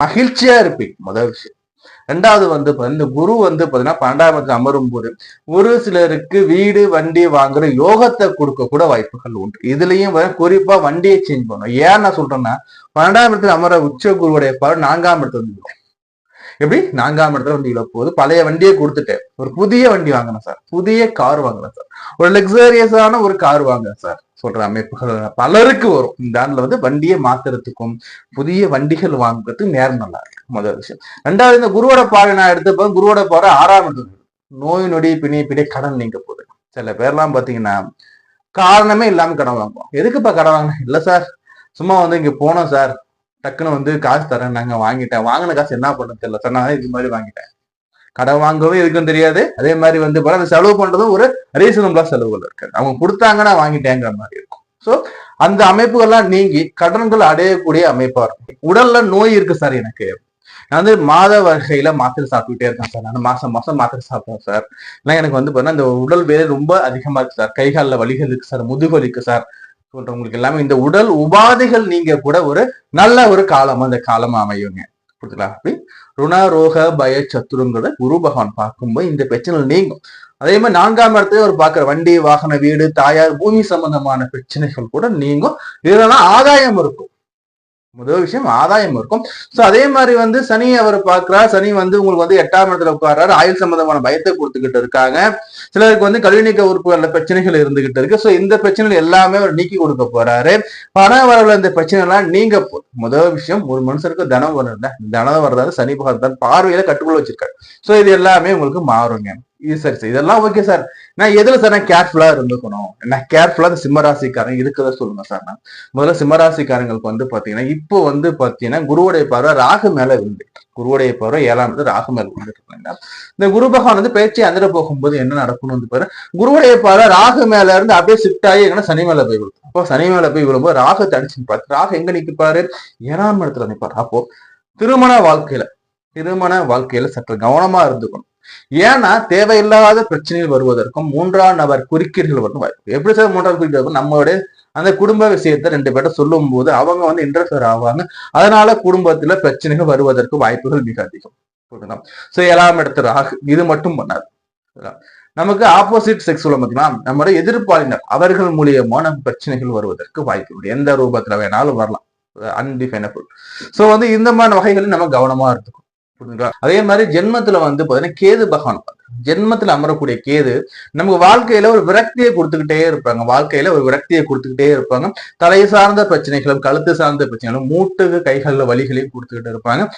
மகிழ்ச்சியா இருப்பீங்க முதல் விஷயம். ரெண்டாவது வந்து இந்த குரு வந்து பாத்தீங்கன்னா 12ஆம் இடத்துல அமரும் போது ஒரு சிலருக்கு வீடு வண்டி வாங்குற யோகத்தை கொடுக்க கூட வாய்ப்புகள் உண்டு. இதுலயும் குறிப்பா வண்டியை சேஞ்ச் பண்ணும். ஏன் நான் சொல்றேன்னா 12ஆம் இடத்துல அமர உச்ச குருவுடைய பார்வை 4ஆம் இடத்துல வந்து எப்படி 4ஆம் இடத்துல வந்து இழப்போது பழைய வண்டியை கொடுத்துட்டேன், ஒரு புதிய வண்டி வாங்கினேன் சார், புதிய கார் வாங்கினேன் சார், ஒரு லக்ஸரியஸான ஒரு கார் வாங்கினேன் சார் சொல்ற அமைப்புகள் பலருக்கு வரும். இந்த ஆண்டுல வந்து வண்டியை மாத்துறதுக்கும் புதிய வண்டிகள் வாங்குறதுக்கு நேரம் நல்லா இருக்கு முதல் விஷயம். ரெண்டாவது இந்த குருவோட பாறை நான் எடுத்தப்ப குருவோட பாறை 6ஆம் இடத்துல நோய் நொடி பிணை கடன் நீங்க போகுது. சில பேர்லாம் பாத்தீங்கன்னா காரணமே இல்லாம கடன் வாங்குவோம். எதுக்குப்பா கடன் வாங்கினேன்? இல்ல சார் சும்மா வந்து இங்க போனோம் சார், டக்குன்னு வந்து காசு தரேன், நாங்க வாங்கிட்டேன், வாங்கின காசு என்ன பண்ண தெரியல சார், நான் இது மாதிரி வாங்கிட்டேன். கடன் வாங்கவே இருக்குன்னு தெரியாது. அதே மாதிரி வந்து பல செலவு பண்றதும் ஒரு ரீசனபிளா செலவுகள் இருக்காது. அவங்க கொடுத்தாங்கன்னா வாங்கிட்டேங்கிற மாதிரி இருக்கும். சோ அந்த அமைப்புகள்லாம் நீங்கி கடன்கள் அடையக்கூடிய அமைப்பா இருக்கும். உடல்ல நோய் இருக்கு சார், எனக்கு நான் வந்து மாத வகையில மாத்திரை சாப்பிட்டுட்டே இருக்கேன் சார், நான் மாசம் மாசம் மாத்திரை சாப்பிடுவேன் சார், இல்லை எனக்கு வந்து பாத்தீங்கன்னா இந்த உடல் வேலை ரொம்ப அதிகமா இருக்கு சார், கைகாலில் வலிகள் இருக்கு சார், முதுகு இருக்கு சார் சொல்றவங்களுக்கு எல்லாமே இந்த உடல் உபாதைகள் நீங்க கூட ஒரு நல்ல ஒரு காலம் அந்த காலமா அமையுங்க. புரியுதுங்களா? அப்படி ருணரோக பய சத்துருங்கிறத குரு பகவான் பார்க்கும்போது இந்த பிரச்சனை நீங்கும். அதே மாதிரி 4ஆம் இடத்துல ஒரு பாக்குற வண்டி வாகன வீடு தாயார் பூமி சம்பந்தமான பிரச்சனைகள் கூட நீங்கும். இதெல்லாம் ஆதாயம் இருக்கும். முதல் விஷயம் ஆதாயம் இருக்கும். சோ அதே மாதிரி வந்து சனி அவர் பாக்குறார். சனி வந்து உங்களுக்கு வந்து 8ஆம் இடத்துல உட்கார்றாரு. ஆயுள் சம்பந்தமான பயத்தை கொடுத்துக்கிட்டு இருக்காங்க. சிலருக்கு வந்து கல்வி நீக்க உறுப்புகள்ல பிரச்சனைகள் இருந்துகிட்டு இருக்கு. சோ இந்த பிரச்சனைகள் எல்லாமே அவர் நீக்கி கொடுக்க போறாரு. பண வரவுல இந்த பிரச்சனை எல்லாம் நீங்க முதல் விஷயம் ஒரு மனுஷனுக்கு தனம் வரல, தனம் வர்றாரு சனி பகவான் பார்வையில கட்டுக்குள்ள வச்சிருக்காரு. சோ இது எல்லாமே உங்களுக்கு மாறுங்க. இது சரி இதெல்லாம் ஓகே சார், நான் எதுல சார் நான் கேர்ஃபுல்லா இருந்துக்கணும், என்ன கேர்ஃபுல்லா சிம்மராசிக்காரங்க இருக்கிறத சொல்லுங்க சார். நான் முதல்ல சிம்மராசிக்காரங்களுக்கு வந்து பாத்தீங்கன்னா இப்போ வந்து பாத்தீங்கன்னா குருவுடைய பார்வை ராகு மேல விழுந்துட்டு, குருவுடைய பார்வை 7ஆம் இடத்துல ராகு மேல விழுந்துட்டு இருக்காங்க. இந்த குரு பகவான் வந்து பேச்சு அந்திர போகும்போது என்ன நடக்கணும் வந்து பாரு, குருவுடைய பார்வை ராகு மேல இருந்து அப்படியே ஷிஃப்ட் ஆகி எங்கன்னா சனி மேல போய் விழும். அப்போ சனி மேல போய் விழும்போது ராகு தடிச்சு நிற்பாரு. ராகு எங்க நிற்பாரு? 7ஆம் இடத்துல நிற்பாரு. அப்போ திருமண வாழ்க்கையில சற்று கவனமா இருந்துக்கணும். ஏன்னா தேவையில்லாத பிரச்சனைகள் வருவதற்கும் 3ஆம் நபர் குறுக்கீடுகள் வரும் வாய்ப்பு. எப்படி சார் 3ஆம் குறுக்கீடு? நம்மளுடைய அந்த குடும்ப விஷயத்த 2 பேர்ட்ட சொல்லும் போது அவங்க வந்து இன்டர்ஃபியர் ஆவாங்க. அதனால குடும்பத்துல பிரச்சனைகள் வருவதற்கு வாய்ப்புகள் மிக அதிகம். சோ 7ஆம் இடத்துல ராகு இது மட்டும் பண்ணாது. நமக்கு ஆப்போசிட் செக்ஸ் உள்ள பார்த்தீங்கன்னா நம்மளுடைய எதிர்ப்பாளினர் அவர்கள் மூலியமா நம்ம பிரச்சனைகள் வருவதற்கு வாய்ப்பு எந்த ரூபத்துல வேணாலும் வரலாம். அன்டிஃபைனபிள். சோ வந்து இந்த மாதிரி வகைகளில் நம்ம கவனமா இருக்கும். அதே மாதிரி ஜென்மத்துல வந்து பாத்தீங்கன்னா கேது பகவான் ஜென்மத்துல அமரக்கூடிய கேது நமக்கு வாழ்க்கையில ஒரு விரக்தியை கொடுத்துக்கிட்டே இருப்பாங்க. வாழ்க்கையில ஒரு விரக்தியை கொடுத்துக்கிட்டே இருப்பாங்க. தலை சார்ந்த பிரச்சனைகளும் கழுத்து சார்ந்த பிரச்சனைகளும் மூட்டுக்கு கைகள்ல வலிகளையும் கொடுத்துக்கிட்டு இருப்பாங்க.